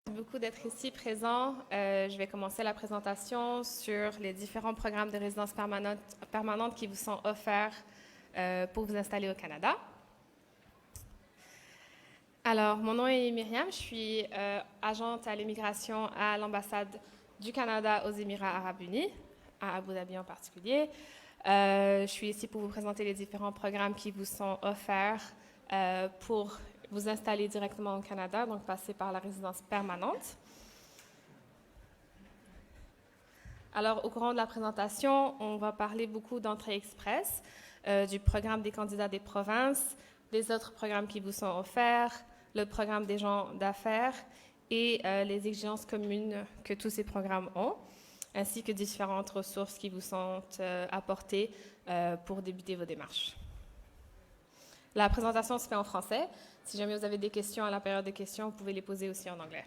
Merci beaucoup d'être ici présent. Je vais commencer la présentation sur les différents programmes de résidence permanente qui vous sont offerts pour vous installer au Canada. Alors, mon nom est Myriam, je suis agente à l'immigration à l'ambassade du Canada aux Émirats arabes unis, à Abu Dhabi en particulier. Je suis ici pour vous présenter les différents programmes qui vous sont offerts pour vous installer directement au Canada, donc passer par la résidence permanente. Alors, au courant de la présentation, on va parler beaucoup d'entrée express, du programme des candidats des provinces, des autres programmes qui vous sont offerts, le programme des gens d'affaires et les exigences communes que tous ces programmes ont, ainsi que différentes ressources qui vous sont apportées pour débuter vos démarches. La présentation se fait en français. Si jamais vous avez des questions à la période de questions, vous pouvez les poser aussi en anglais.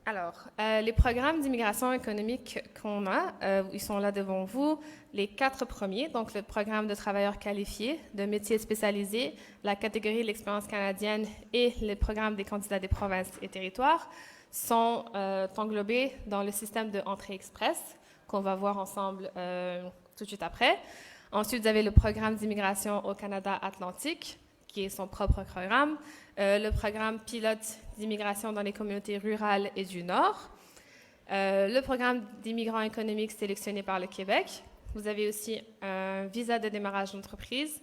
Alors, les programmes d'immigration économique qu'on a, ils sont là devant vous. Les 4 premiers, donc le programme de travailleurs qualifiés, de métiers spécialisés, la catégorie de l'expérience canadienne et le programme des candidats des provinces et territoires, sont englobés dans le système de entrée express qu'on va voir ensemble tout de suite après. Ensuite, vous avez le programme d'immigration au Canada Atlantique, qui est son propre programme, le programme pilote d'immigration dans les communautés rurales et du Nord, le programme d'immigrants économiques sélectionné par le Québec. Vous avez aussi un visa de démarrage d'entreprise,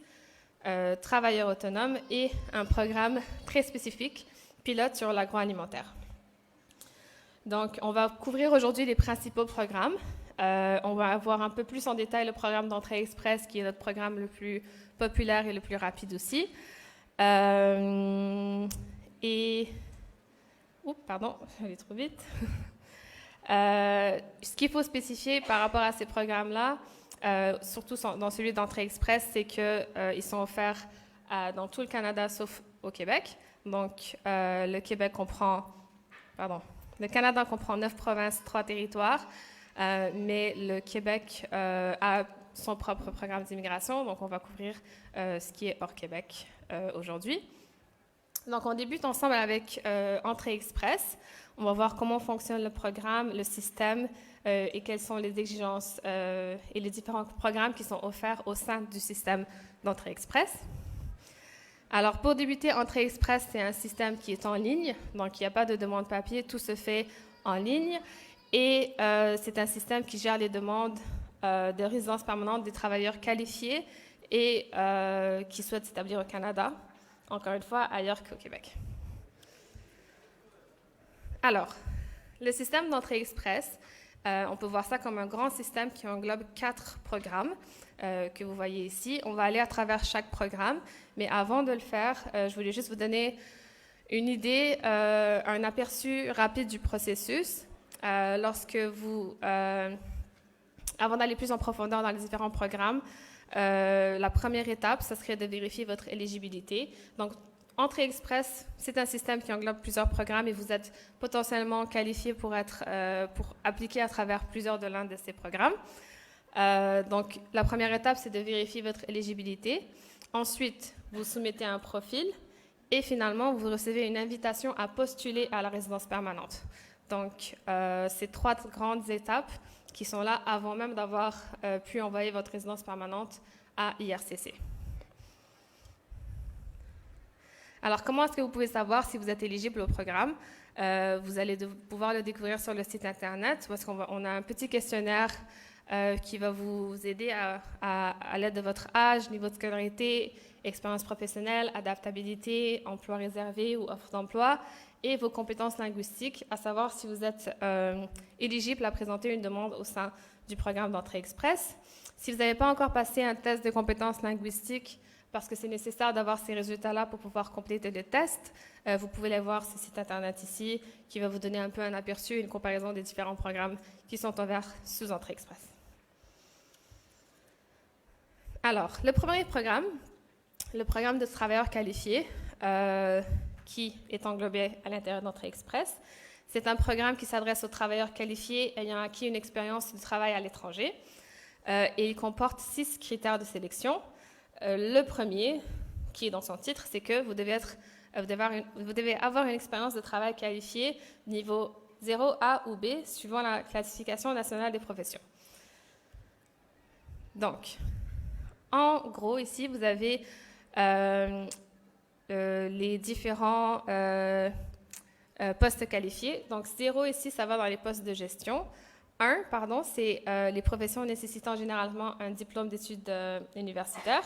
travailleurs autonomes et un programme très spécifique, pilote sur l'agroalimentaire. Donc, on va couvrir aujourd'hui les principaux programmes. On va voir un peu plus en détail le programme d'entrée express, qui est notre programme le plus populaire et le plus rapide aussi. Pardon, j'allais trop vite. Ce qu'il faut spécifier par rapport à ces programmes-là, surtout dans celui d'entrée express, c'est qu'ils sont offerts dans tout le Canada sauf au Québec. Donc, le Canada comprend 9 provinces, 3 territoires. Mais le Québec a son propre programme d'immigration, donc on va couvrir ce qui est hors Québec aujourd'hui. Donc on débute ensemble avec Entrée Express. On va voir comment fonctionne le programme, le système et quelles sont les exigences et les différents programmes qui sont offerts au sein du système d'Entrée Express. Alors pour débuter, Entrée Express, c'est un système qui est en ligne, donc il n'y a pas de demande papier, tout se fait en ligne. Et c'est un système qui gère les demandes de résidence permanente des travailleurs qualifiés et qui souhaitent s'établir au Canada, encore une fois, ailleurs qu'au Québec. Alors, le système d'entrée express, on peut voir ça comme un grand système qui englobe 4 programmes que vous voyez ici. On va aller à travers chaque programme, mais avant de le faire, je voulais juste vous donner une idée, un aperçu rapide du processus. Avant d'aller plus en profondeur dans les différents programmes, la première étape, ce serait de vérifier votre éligibilité. Donc, Entrée Express, c'est un système qui englobe plusieurs programmes et vous êtes potentiellement qualifié pour appliquer à travers plusieurs de l'un de ces programmes. Donc, la première étape, c'est de vérifier votre éligibilité. Ensuite, vous soumettez un profil et finalement, vous recevez une invitation à postuler à la résidence permanente. Donc, c'est 3 grandes étapes qui sont là avant même d'avoir pu envoyer votre résidence permanente à IRCC. Alors, comment est-ce que vous pouvez savoir si vous êtes éligible au programme? Vous allez pouvoir le découvrir sur le site Internet, parce qu'on a un petit questionnaire qui va vous aider à l'aide de votre âge, niveau de scolarité, expérience professionnelle, adaptabilité, emploi réservé ou offre d'emploi, et vos compétences linguistiques, à savoir si vous êtes éligible à présenter une demande au sein du programme d'entrée express. Si vous n'avez pas encore passé un test de compétences linguistiques, parce que c'est nécessaire d'avoir ces résultats-là pour pouvoir compléter le test, vous pouvez aller voir ce site Internet ici, qui va vous donner un peu un aperçu, une comparaison des différents programmes qui sont ouverts sous entrée express. Alors, le premier programme, le programme de travailleurs qualifiés, qui est englobé à l'intérieur d'Entrée Express. C'est un programme qui s'adresse aux travailleurs qualifiés ayant acquis une expérience de travail à l'étranger et il comporte 6 critères de sélection. Le premier, qui est dans son titre, c'est que vous devez être vous devez avoir une expérience de travail qualifiée niveau 0, A ou B, suivant la classification nationale des professions. Donc, en gros, ici, vous avez les différents postes qualifiés. Donc, 0 ici, ça va dans les postes de gestion. 1, pardon, c'est les professions nécessitant généralement un diplôme d'études universitaires.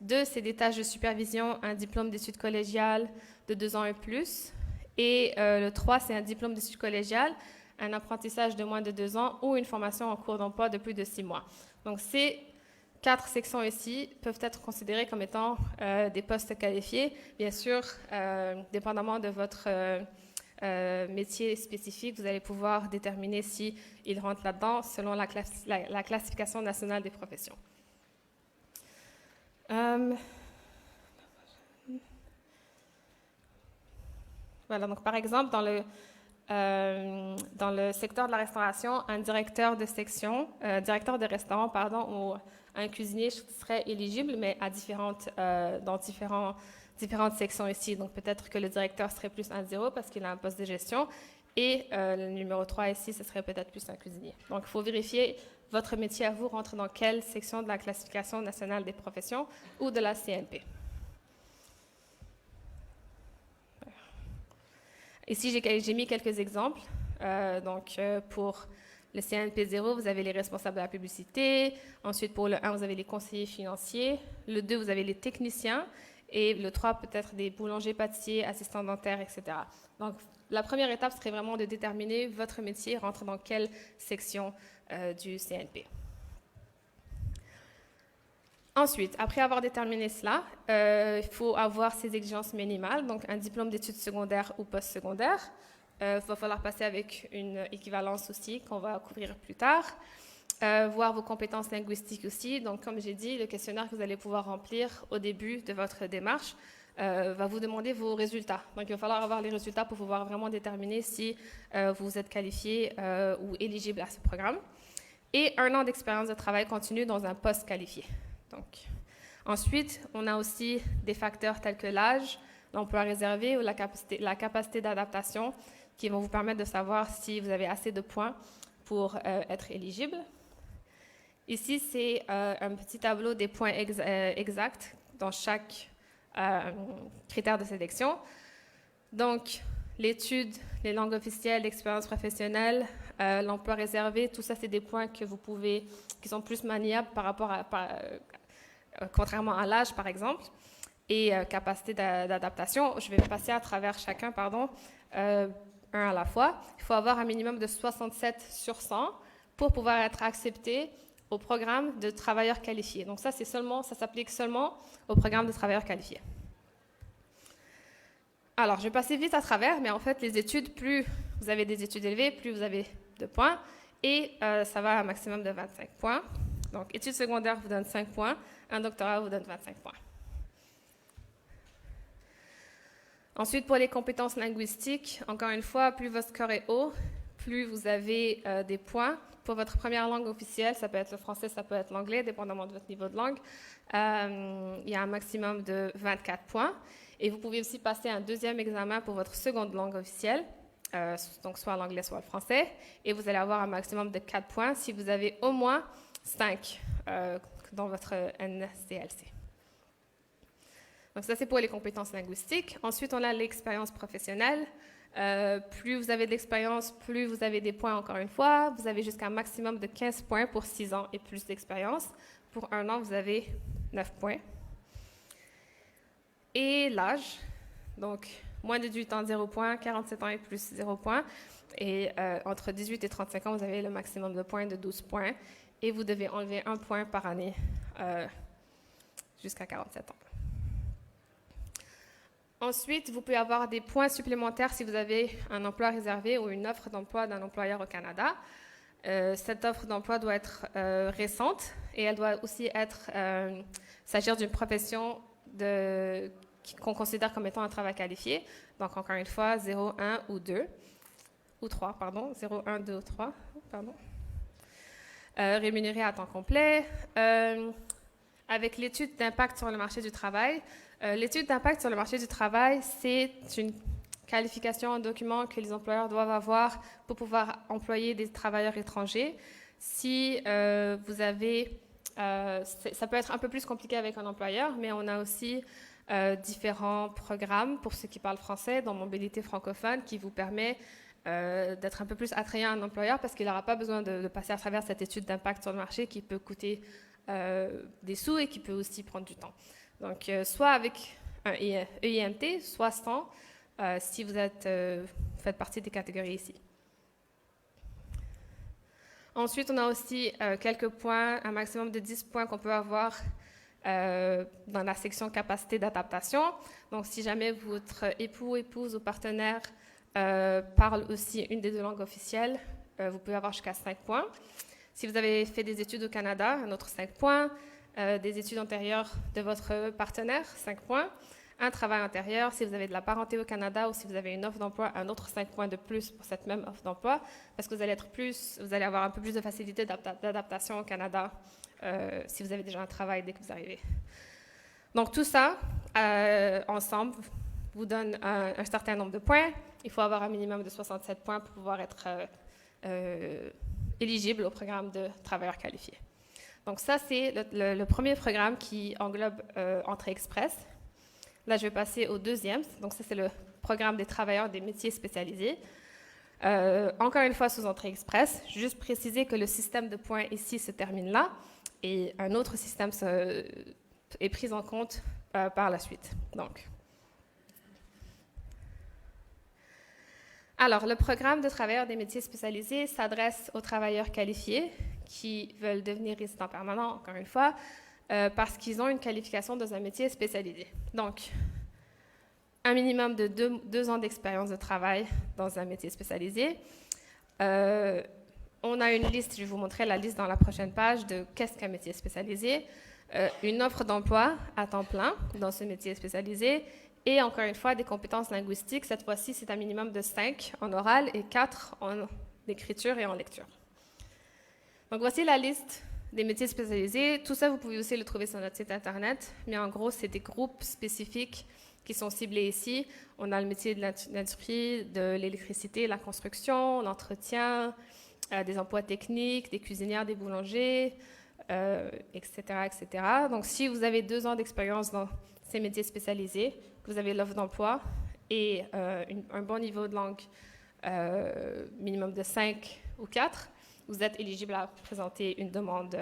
2, c'est des tâches de supervision, un diplôme d'études collégiales de 2 ans et plus. Et le 3, c'est un diplôme d'études collégiales, un apprentissage de moins de 2 ans ou une formation en cours d'emploi de plus de 6 mois. Donc, ces 4 sections ici peuvent être considérées comme étant des postes qualifiés. Bien sûr, dépendamment de votre métier spécifique, vous allez pouvoir déterminer s'il rentre là-dedans selon la classification nationale des professions. Voilà, donc par exemple, dans le secteur de la restauration, un directeur de section, directeur de restaurant, pardon, ou un cuisinier serait éligible, mais dans différentes sections ici. Donc peut-être que le directeur serait plus un 0 parce qu'il a un poste de gestion, et le numéro 3 ici, ce serait peut-être plus un cuisinier. Donc il faut vérifier votre métier à vous rentre dans quelle section de la classification nationale des professions ou de la CNP. Ici, j'ai mis quelques exemples. Pour le CNP 0, vous avez les responsables de la publicité. Ensuite, pour le 1, vous avez les conseillers financiers. Le 2, vous avez les techniciens. Et le 3, peut-être des boulangers, pâtissiers, assistants dentaires, etc. Donc, la première étape serait vraiment de déterminer votre métier rentre dans quelle section du CNP. Ensuite, après avoir déterminé cela, il faut avoir ces exigences minimales, donc un diplôme d'études secondaires ou postsecondaires. Il va falloir passer avec une équivalence aussi qu'on va couvrir plus tard. Voir vos compétences linguistiques aussi. Donc, comme j'ai dit, le questionnaire que vous allez pouvoir remplir au début de votre démarche va vous demander vos résultats. Donc, il va falloir avoir les résultats pour pouvoir vraiment déterminer si vous êtes qualifié ou éligible à ce programme. Et 1 an d'expérience de travail continu dans un poste qualifié. Donc, ensuite, on a aussi des facteurs tels que l'âge, l'emploi réservé ou la capacité d'adaptation qui vont vous permettre de savoir si vous avez assez de points pour être éligible. Ici, c'est un petit tableau des points exacts dans chaque critère de sélection. Donc, l'étude, les langues officielles, l'expérience professionnelle, l'emploi réservé, tout ça, c'est des points que vous pouvez, qui sont plus maniables par rapport à, contrairement à l'âge, par exemple, et capacité d'adaptation. Je vais passer à travers chacun, un à la fois. Il faut avoir un minimum de 67 sur 100 pour pouvoir être accepté au programme de travailleurs qualifiés. Donc ça s'applique seulement au programme de travailleurs qualifiés. Alors, je vais passer vite à travers, mais en fait, les études, plus vous avez des études élevées, plus vous avez de points, et ça va à un maximum de 25 points. Donc, études secondaires vous donnent 5 points, un doctorat vous donne 25 points. Ensuite, pour les compétences linguistiques, encore une fois, plus votre score est haut, plus vous avez des points. Pour votre première langue officielle, ça peut être le français, ça peut être l'anglais, dépendamment de votre niveau de langue. Il y a un maximum de 24 points. Et vous pouvez aussi passer un deuxième examen pour votre seconde langue officielle, donc soit l'anglais, soit le français. Et vous allez avoir un maximum de 4 points si vous avez au moins 5 dans votre NCLC. Donc ça, c'est pour les compétences linguistiques. Ensuite, on a l'expérience professionnelle. Plus vous avez de l'expérience, plus vous avez des points, encore une fois. Vous avez jusqu'à un maximum de 15 points pour 6 ans et plus d'expérience. Pour 1 an, vous avez 9 points. Et l'âge, donc moins de 18 ans, 0 points, 47 ans et plus, 0 points. Et entre 18 et 35 ans, vous avez le maximum de points de 12 points. Et vous devez enlever 1 point par année jusqu'à 47 ans. Ensuite, vous pouvez avoir des points supplémentaires si vous avez un emploi réservé ou une offre d'emploi d'un employeur au Canada. Cette offre d'emploi doit être récente et elle doit aussi s'agir d'une profession qu'on considère comme étant un travail qualifié. Donc, encore une fois, 0, 1 ou 2, ou 3, pardon, 0, 1, 2 ou 3, pardon. Rémunéré à temps complet. Avec l'étude d'impact sur le marché du travail, L'étude d'impact sur le marché du travail, c'est une qualification, un document que les employeurs doivent avoir pour pouvoir employer des travailleurs étrangers. Si vous avez... ça peut être un peu plus compliqué avec un employeur, mais on a aussi différents programmes pour ceux qui parlent français dans Mobilité francophone qui vous permet d'être un peu plus attrayant à un employeur parce qu'il n'aura pas besoin de passer à travers cette étude d'impact sur le marché qui peut coûter des sous et qui peut aussi prendre du temps. Donc, soit avec un EIMT, soit sans, si vous faites partie des catégories ici. Ensuite, on a aussi quelques points, un maximum de 10 points qu'on peut avoir dans la section capacité d'adaptation. Donc, si jamais votre époux, épouse ou partenaire parle aussi une des 2 langues officielles, vous pouvez avoir jusqu'à 5 points. Si vous avez fait des études au Canada, un autre 5 points. Des études antérieures de votre partenaire, 5 points. Un travail antérieur, si vous avez de la parenté au Canada ou si vous avez une offre d'emploi, un autre 5 points de plus pour cette même offre d'emploi, parce que vous allez avoir un peu plus de facilité d'adaptation au Canada si vous avez déjà un travail dès que vous arrivez. Donc tout ça, ensemble, vous donne un certain nombre de points. Il faut avoir un minimum de 67 points pour pouvoir être éligible au programme de travailleurs qualifiés. Donc ça, c'est le premier programme qui englobe Entrée Express. Là, je vais passer au deuxième. Donc ça, c'est le programme des travailleurs des métiers spécialisés. Encore une fois, sous Entrée Express. Juste préciser que le système de points ici se termine là et un autre système est pris en compte par la suite. Alors, le programme de travailleurs des métiers spécialisés s'adresse aux travailleurs qualifiés qui veulent devenir résidents permanents, encore une fois, parce qu'ils ont une qualification dans un métier spécialisé. Donc, un minimum de 2 ans d'expérience de travail dans un métier spécialisé. On a une liste, je vais vous montrer la liste dans la prochaine page de qu'est-ce qu'un métier spécialisé, une offre d'emploi à temps plein dans ce métier spécialisé, et encore une fois, des compétences linguistiques. Cette fois-ci, c'est un minimum de 5 en oral et 4 en écriture et en lecture. Donc, voici la liste des métiers spécialisés. Tout ça, vous pouvez aussi le trouver sur notre site Internet, mais en gros, c'est des groupes spécifiques qui sont ciblés ici. On a le métier de l'industrie, de l'électricité, la construction, l'entretien, des emplois techniques, des cuisinières, des boulangers, etc., etc. Donc, si vous avez 2 ans d'expérience dans ces métiers spécialisés, que vous avez l'offre d'emploi et un bon niveau de langue, minimum de 5 ou 4, vous êtes éligible à présenter une demande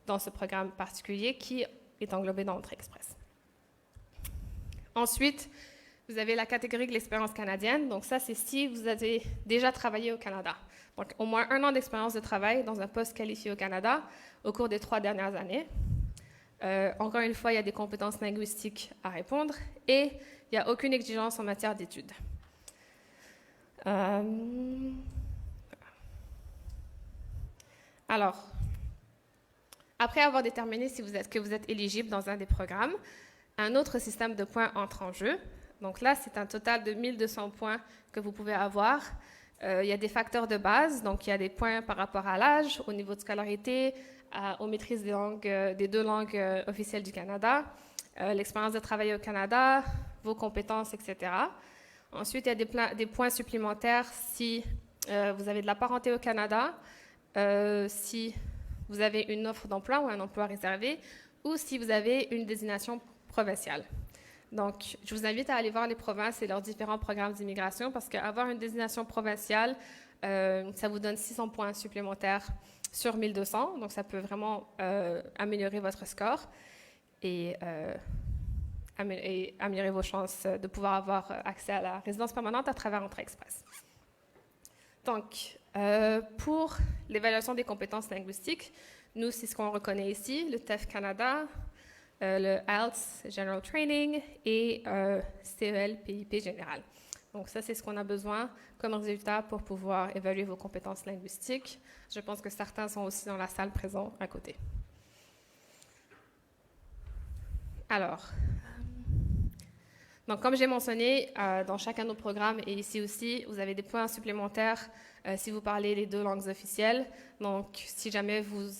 dans ce programme particulier qui est englobé dans Entrée Express. Ensuite, vous avez la catégorie de l'expérience canadienne. Donc ça, c'est si vous avez déjà travaillé au Canada. Donc au moins 1 an d'expérience de travail dans un poste qualifié au Canada au cours des 3 dernières années. Encore une fois, il y a des compétences linguistiques à répondre et il n'y a aucune exigence en matière d'études. Alors, après avoir déterminé que vous êtes éligible dans un des programmes, un autre système de points entre en jeu. Donc là, c'est un total de 1200 points que vous pouvez avoir. Il y a des facteurs de base, donc il y a des points par rapport à l'âge, au niveau de scolarité, aux maîtrises des 2 langues officielles du Canada, l'expérience de travail au Canada, vos compétences, etc. Ensuite, il y a des points supplémentaires si vous avez de la parenté au Canada, si vous avez une offre d'emploi ou un emploi réservé, ou si vous avez une désignation provinciale. Donc, je vous invite à aller voir les provinces et leurs différents programmes d'immigration parce qu'avoir une désignation provinciale, ça vous donne 600 points supplémentaires sur 1200. Donc, ça peut vraiment améliorer votre score et améliorer vos chances de pouvoir avoir accès à la résidence permanente à travers Entrée Express. Donc, pour l'évaluation des compétences linguistiques, nous, c'est ce qu'on reconnaît ici, le TEF Canada, le IELTS General Training et CEL PIP Général. Donc ça, c'est ce qu'on a besoin comme résultat pour pouvoir évaluer vos compétences linguistiques. Je pense que certains sont aussi dans la salle présents à côté. Alors, donc comme j'ai mentionné, dans chacun de nos programmes et ici aussi, vous avez des points supplémentaires si vous parlez les 2 langues officielles. Donc, si jamais vous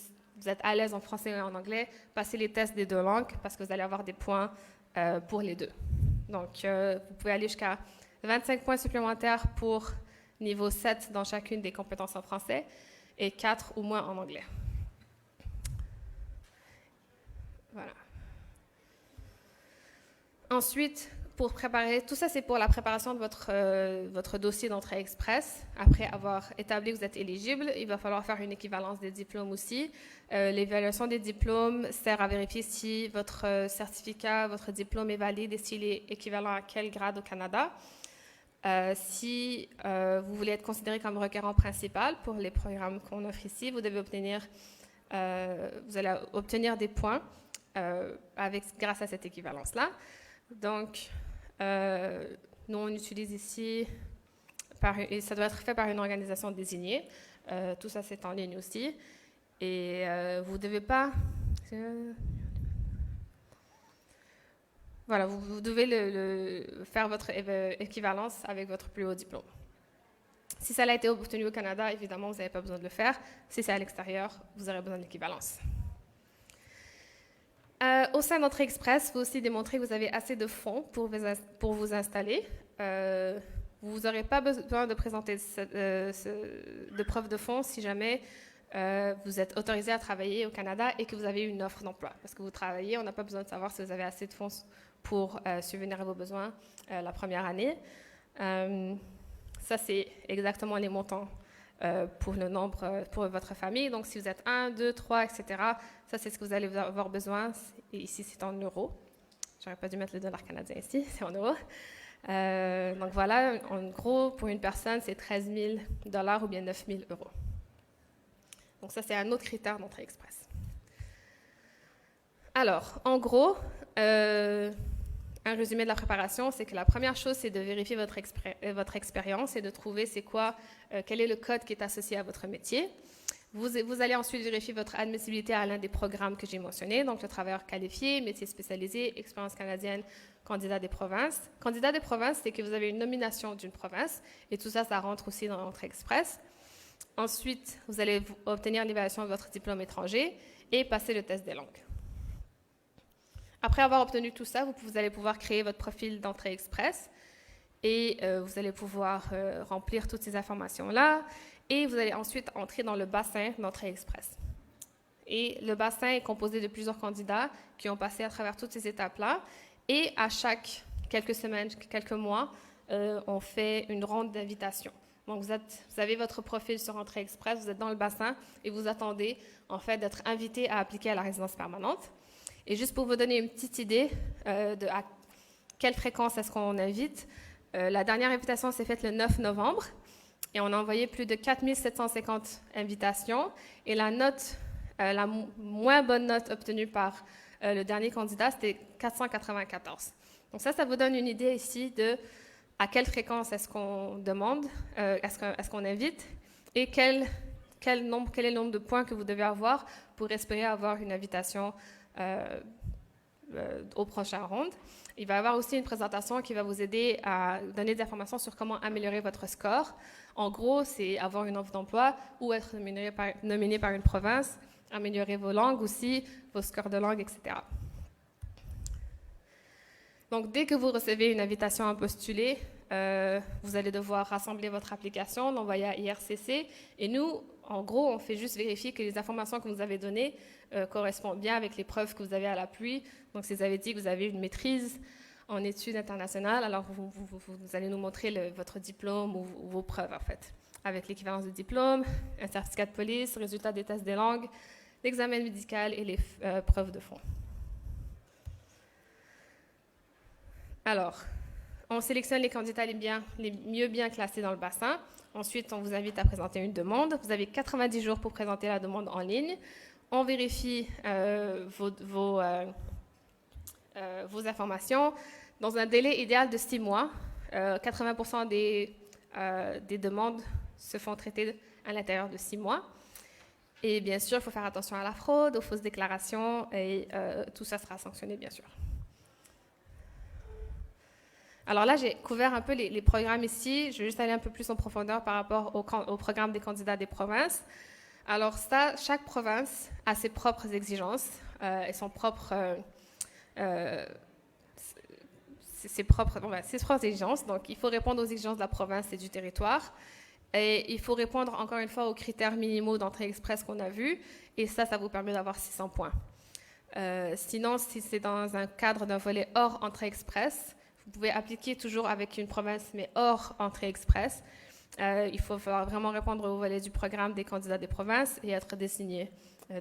êtes à l'aise en français et en anglais, passez les tests des 2 langues parce que vous allez avoir des points pour les deux. Donc, vous pouvez aller jusqu'à 25 points supplémentaires pour niveau 7 dans chacune des compétences en français et 4 ou moins en anglais. Voilà. Ensuite, pour préparer, tout ça c'est pour la préparation de votre dossier d'entrée express. Après avoir établi que vous êtes éligible, il va falloir faire une équivalence des diplômes aussi. L'évaluation des diplômes sert à vérifier si votre certificat, votre diplôme est valide et s'il est équivalent à quel grade au Canada. Si vous voulez être considéré comme requérant principal pour les programmes qu'on offre ici, vous allez obtenir des points grâce à cette équivalence-là. Donc, nous, on utilise ici, et ça doit être fait par une organisation désignée. Tout ça, c'est en ligne aussi. Et vous ne devez pas... Voilà, vous devez faire votre équivalence avec votre plus haut diplôme. Si ça a été obtenu au Canada, évidemment, vous n'avez pas besoin de le faire. Si c'est à l'extérieur, vous aurez besoin d'équivalence. Au sein d'Entrée Express, vous aussi démontrer que vous avez assez de fonds pour vous installer. Vous n'aurez pas besoin de présenter de preuve de fonds si jamais vous êtes autorisé à travailler au Canada et que vous avez une offre d'emploi. Parce que vous travaillez, on n'a pas besoin de savoir si vous avez assez de fonds pour subvenir à vos besoins la première année. Ça, c'est exactement les montants pour le nombre, pour votre famille. Donc, si vous êtes 1, 2, 3, etc., ça, c'est ce que vous allez avoir besoin. Et ici, c'est en euros. J'aurais pas dû mettre le dollar canadien ici, c'est en euros. Donc, voilà, en gros, pour une personne, c'est 13 000 $ ou bien 9 000 €. Donc, ça, c'est un autre critère d'entrée express. Alors, en gros, un résumé de la préparation, c'est que la première chose, c'est de vérifier votre expérience et de trouver quel est le code qui est associé à votre métier. Vous allez ensuite vérifier votre admissibilité à l'un des programmes que j'ai mentionnés, donc le travailleur qualifié, métier spécialisé, expérience canadienne, candidat des provinces. Candidat des provinces, c'est que vous avez une nomination d'une province, et tout ça, ça rentre aussi dans l'entrée express. Ensuite, vous allez obtenir l'évaluation de votre diplôme étranger et passer le test des langues. Après avoir obtenu tout ça, vous allez pouvoir créer votre profil d'entrée express et vous allez pouvoir remplir toutes ces informations-là et vous allez ensuite entrer dans le bassin d'entrée express. Et le bassin est composé de plusieurs candidats qui ont passé à travers toutes ces étapes-là et à chaque quelques semaines, quelques mois, on fait une ronde d'invitation. Donc, vous avez votre profil sur Entrée Express, vous êtes dans le bassin et vous attendez en fait d'être invité à appliquer à la résidence permanente. Et juste pour vous donner une petite idée de à quelle fréquence est-ce qu'on invite, la dernière invitation s'est faite le 9 novembre et on a envoyé plus de 4 750 invitations. Et la moins bonne note obtenue par le dernier candidat, c'était 494. Donc ça vous donne une idée ici de à quelle fréquence est-ce qu'on demande, est-ce qu'on invite et quel est le nombre de points que vous devez avoir pour espérer avoir une invitation au prochain round. Il va y avoir aussi une présentation qui va vous aider à donner des informations sur comment améliorer votre score. En gros, c'est avoir une offre d'emploi ou être nominé par une province, améliorer vos langues aussi, vos scores de langue, etc. Donc, dès que vous recevez une invitation à postuler, vous allez devoir rassembler votre application, l'envoyer à IRCC. Et nous, en gros, on fait juste vérifier que les informations que vous avez données correspondent bien avec les preuves que vous avez à l'appui. Donc, si vous avez dit que vous avez une maîtrise en études internationales, alors vous allez nous montrer votre diplôme ou vos preuves, en fait, avec l'équivalence de diplôme, un certificat de police, résultat des tests des langues, l'examen médical et les preuves de fond. Alors, on sélectionne les candidats les mieux bien classés dans le bassin. Ensuite, on vous invite à présenter une demande. Vous avez 90 jours pour présenter la demande en ligne. On vérifie vos informations dans un délai idéal de 6 mois. 80% des demandes se font traiter à l'intérieur de 6 mois. Et bien sûr, il faut faire attention à la fraude, aux fausses déclarations, et tout ça sera sanctionné, bien sûr. Alors là, j'ai couvert un peu les programmes ici. Je vais juste aller un peu plus en profondeur par rapport au programme des candidats des provinces. Alors ça, chaque province a ses propres exigences et son propre ses propres exigences. Donc, il faut répondre aux exigences de la province et du territoire. Et il faut répondre, encore une fois, aux critères minimaux d'entrée express qu'on a vus. Et ça vous permet d'avoir 600 points. Sinon, si c'est dans un cadre d'un volet hors entrée express, vous pouvez appliquer toujours avec une province, mais hors entrée express. Il faut vraiment répondre au volet du programme des candidats des provinces et être désigné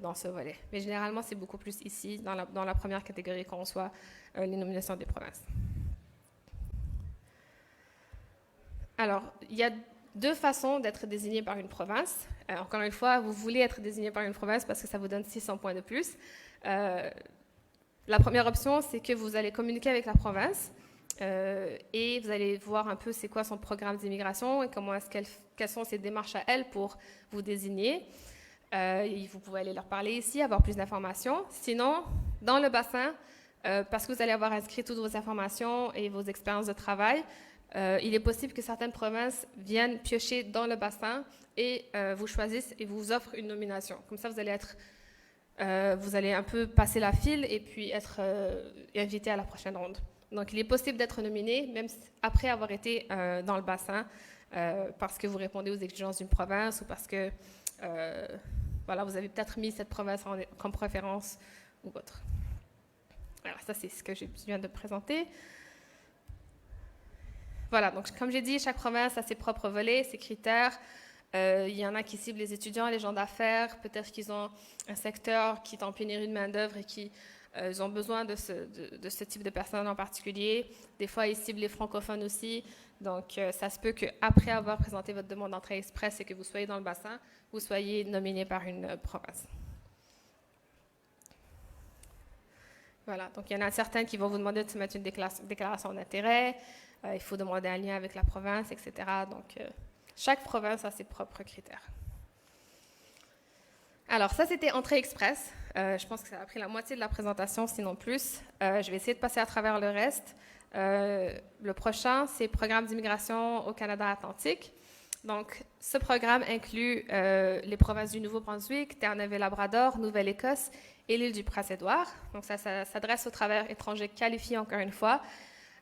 dans ce volet. Mais généralement, c'est beaucoup plus ici, dans la première catégorie, qu'on reçoit les nominations des provinces. Alors, il y a 2 façons d'être désigné par une province. Encore une fois, vous voulez être désigné par une province parce que ça vous donne 600 points de plus. La première option, c'est que vous allez communiquer avec la province et vous allez voir un peu c'est quoi son programme d'immigration et quelles sont ses démarches à elle pour vous désigner. Vous pouvez aller leur parler ici, avoir plus d'informations. Sinon, dans le bassin, parce que vous allez avoir inscrit toutes vos informations et vos expériences de travail, il est possible que certaines provinces viennent piocher dans le bassin et vous choisissent et vous offrent une nomination. Comme ça, vous allez un peu passer la file et puis être invité à la prochaine ronde. Donc, il est possible d'être nominé même après avoir été dans le bassin parce que vous répondez aux exigences d'une province ou parce que vous avez peut-être mis cette province comme préférence ou autre. Alors, ça, c'est ce que je viens de présenter. Voilà, donc comme j'ai dit, chaque province a ses propres volets, ses critères. Il y en a qui ciblent les étudiants, les gens d'affaires, peut-être qu'ils ont un secteur qui est en pénurie de main-d'œuvre et qui ils ont besoin de ce type de personnes en particulier. Des fois, ils ciblent les francophones aussi. Donc, ça se peut qu'après avoir présenté votre demande d'entrée express et que vous soyez dans le bassin, vous soyez nominé par une province. Voilà, donc il y en a certains qui vont vous demander de soumettre une déclaration d'intérêt. Il faut demander un lien avec la province, etc. Donc, chaque province a ses propres critères. Alors, ça, c'était entrée express. Je pense que ça a pris la moitié de la présentation, sinon plus. Je vais essayer de passer à travers le reste. Le prochain, c'est Programme d'immigration au Canada Atlantique. Donc, ce programme inclut les provinces du Nouveau-Brunswick, Terre-Neuve-et-Labrador, Nouvelle-Écosse et l'île du Prince-Édouard. Donc, ça s'adresse aux travailleurs étrangers qualifiés, encore une fois,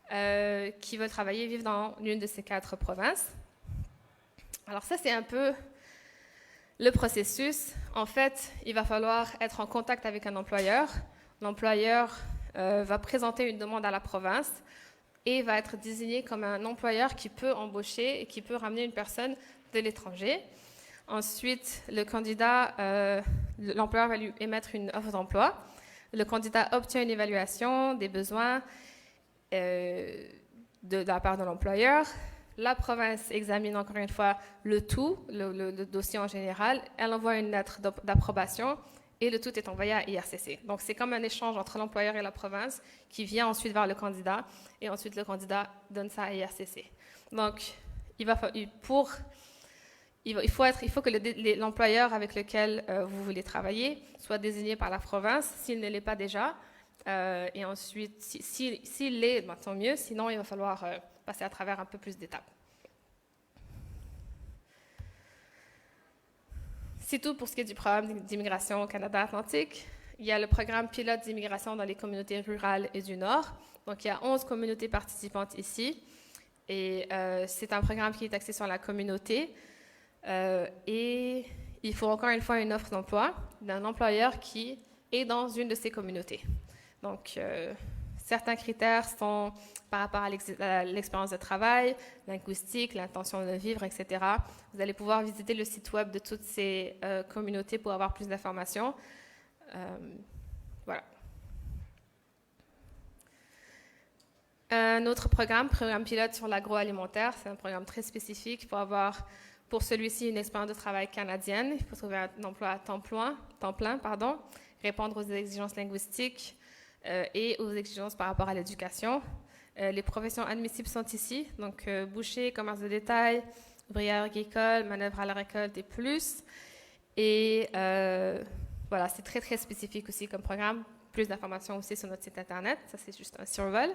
qui veulent travailler et vivre dans l'une de ces 4 provinces. Alors ça, c'est un peu le processus. En fait, il va falloir être en contact avec un employeur. L'employeur va présenter une demande à la province et va être désigné comme un employeur qui peut embaucher et qui peut ramener une personne de l'étranger. Ensuite, l'employeur va lui émettre une offre d'emploi. Le candidat obtient une évaluation des besoins de la part de l'employeur. La province examine encore une fois le dossier en général. Elle envoie une lettre d'approbation et le tout est envoyé à IRCC. Donc, c'est comme un échange entre l'employeur et la province qui vient ensuite vers le candidat et ensuite le candidat donne ça à IRCC. Donc, il faut que l'employeur avec lequel vous voulez travailler soit désigné par la province s'il ne l'est pas déjà. Et ensuite, s'il l'est, tant mieux. Sinon, il va falloir passer à travers un peu plus d'étapes. C'est tout pour ce qui est du programme d'immigration au Canada Atlantique. Il y a le programme pilote d'immigration dans les communautés rurales et du Nord. Donc, il y a 11 communautés participantes ici. Et c'est un programme qui est axé sur la communauté. Et il faut encore une fois une offre d'emploi d'un employeur qui est dans une de ces communautés. Donc, certains critères sont par rapport à l'expérience de travail, linguistique, l'intention de vivre, etc. Vous allez pouvoir visiter le site web de toutes ces communautés pour avoir plus d'informations. Voilà. Un autre programme pilote sur l'agroalimentaire, c'est un programme très spécifique. Il faut avoir, pour celui-ci, une expérience de travail canadienne. Il faut trouver un emploi à temps plein, répondre aux exigences linguistiques, et aux exigences par rapport à l'éducation. Les professions admissibles sont ici, donc boucher, commerce de détail, ouvrière agricole, manœuvre à la récolte et plus. Et voilà, c'est très, très spécifique aussi comme programme. Plus d'informations aussi sur notre site Internet. Ça, c'est juste un survol.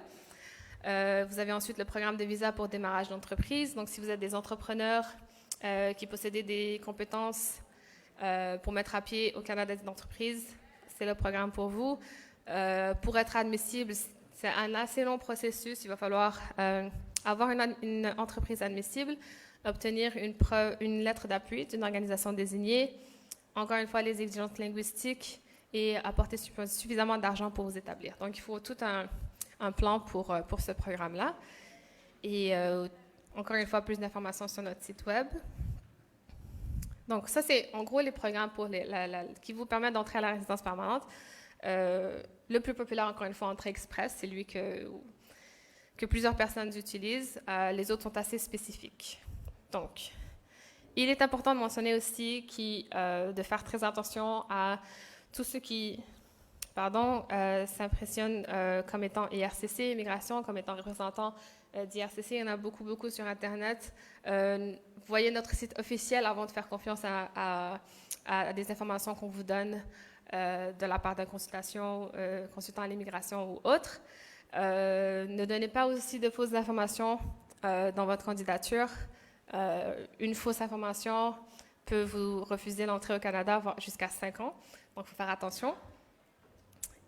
Vous avez ensuite le programme de visa pour démarrage d'entreprise. Donc, si vous êtes des entrepreneurs qui possédez des compétences pour mettre à pied au Canada des entreprises, c'est le programme pour vous. Pour être admissible, C'est un assez long processus. Il va falloir avoir une entreprise admissible, obtenir une lettre d'appui d'une organisation désignée, encore une fois les exigences linguistiques et apporter suffisamment d'argent pour vous établir. Donc, il faut tout un plan pour ce programme-là. Et encore une fois, plus d'informations sur notre site web. Donc, ça, c'est en gros les programmes qui vous permettent d'entrer à la résidence permanente. Le plus populaire, encore une fois, Entrée Express, c'est lui que plusieurs personnes utilisent. Les autres sont assez spécifiques. Donc, il est important de mentionner aussi de faire très attention à tous ceux qui s'impressionnent comme étant IRCC, immigration, comme étant représentants d'IRCC. Il y en a beaucoup, beaucoup sur Internet. Voyez notre site officiel avant de faire confiance à des informations qu'on vous donne de la part d'un consultant à l'immigration ou autre. Ne donnez pas aussi de fausses informations dans votre candidature. Une fausse information peut vous refuser l'entrée au Canada jusqu'à 5 ans. Donc, il faut faire attention.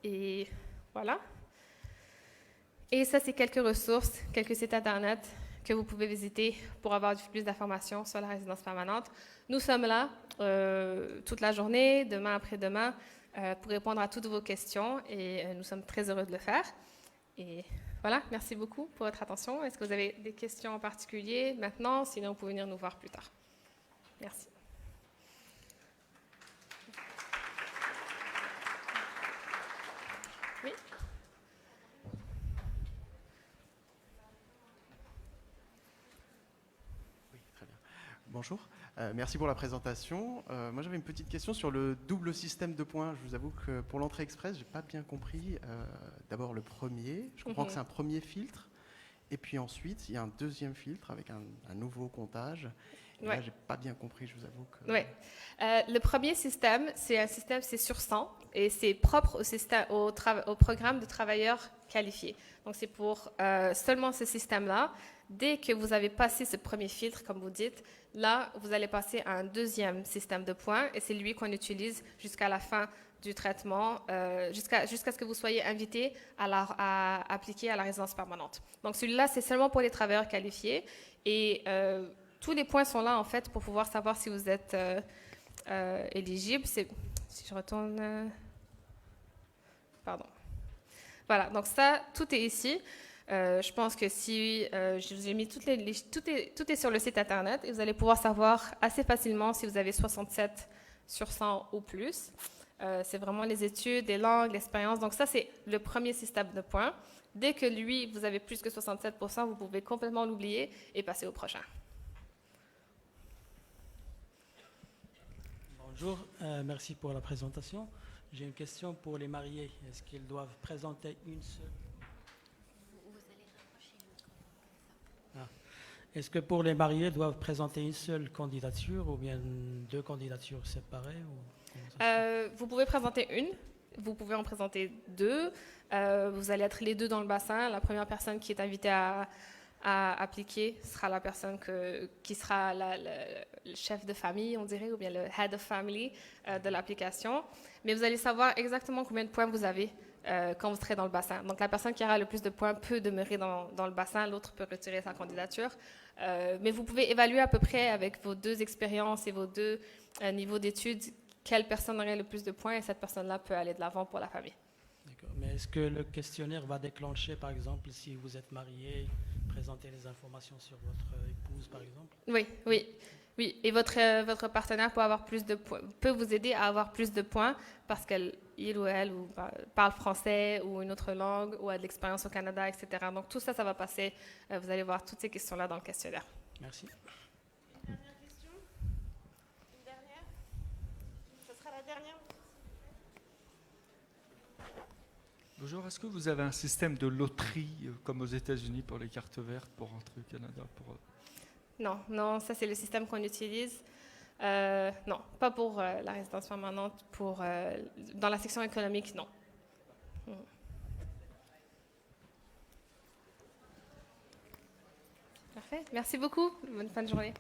Et voilà. Et ça, c'est quelques ressources, quelques sites Internet que vous pouvez visiter pour avoir plus d'informations sur la résidence permanente. Nous sommes là toute la journée, demain après-demain, pour répondre à toutes vos questions et nous sommes très heureux de le faire. Et voilà, merci beaucoup pour votre attention. Est-ce que vous avez des questions en particulier maintenant? Sinon, vous pouvez venir nous voir plus tard. Merci. Oui. Oui, très bien. Bonjour, merci pour la présentation. Moi, j'avais une petite question sur le double système de points. Je vous avoue que pour l'entrée express, je n'ai pas bien compris. D'abord, le premier, je comprends que c'est un premier filtre. Et puis ensuite, il y a un deuxième filtre avec un nouveau comptage. Et là, je n'ai pas bien compris, je vous avoue que... Oui. Le premier système, c'est sur 100 et c'est propre au programme de travailleurs qualifiés. Donc, c'est pour seulement ce système-là. Dès que vous avez passé ce premier filtre, comme vous dites, là, vous allez passer à un deuxième système de points et c'est lui qu'on utilise jusqu'à la fin du traitement, jusqu'à ce que vous soyez invité à appliquer à la résidence permanente. Donc, celui-là, c'est seulement pour les travailleurs qualifiés et tous les points sont là, en fait, pour pouvoir savoir si vous êtes éligible. Si je retourne... Pardon. Voilà, donc ça, tout est ici. Je pense que si je vous ai mis tout est sur le site Internet et vous allez pouvoir savoir assez facilement si vous avez 67 sur 100 ou plus. C'est vraiment les études, les langues, l'expérience. Donc ça, c'est le premier système de points. Dès que lui, vous avez plus que 67%, vous pouvez complètement l'oublier et passer au prochain. Bonjour, merci pour la présentation. J'ai une question pour les mariés. Est-ce qu'ils doivent présenter une seule... Est-ce que pour les mariés, ils doivent présenter une seule candidature ou bien deux candidatures séparées vous pouvez présenter une, vous pouvez en présenter deux. Vous allez être les deux dans le bassin. La première personne qui est invitée à appliquer sera la personne qui sera le chef de famille, on dirait, ou bien le head of family de l'application. Mais vous allez savoir exactement combien de points vous avez quand vous serez dans le bassin. Donc, la personne qui aura le plus de points peut demeurer dans le bassin, l'autre peut retirer sa candidature. Mais vous pouvez évaluer à peu près avec vos deux expériences et vos deux niveaux d'études quelle personne aurait le plus de points et cette personne-là peut aller de l'avant pour la famille. D'accord. Mais est-ce que le questionnaire va déclencher, par exemple, si vous êtes marié, présenter les informations sur votre épouse, par exemple? Oui. Et votre partenaire peut avoir plus de points, peut vous aider à avoir plus de points parce qu'il ou elle parle français ou une autre langue ou a de l'expérience au Canada, etc. Donc tout ça, ça va passer. Vous allez voir toutes ces questions-là dans le questionnaire. Merci. Une dernière question? Une dernière? Ce sera la dernière. Bonjour, est-ce que vous avez un système de loterie comme aux États-Unis pour les cartes vertes pour rentrer au Canada Non, ça c'est le système qu'on utilise. Non, pas pour la résidence permanente, dans la section économique, non. Parfait, merci beaucoup, bonne fin de journée.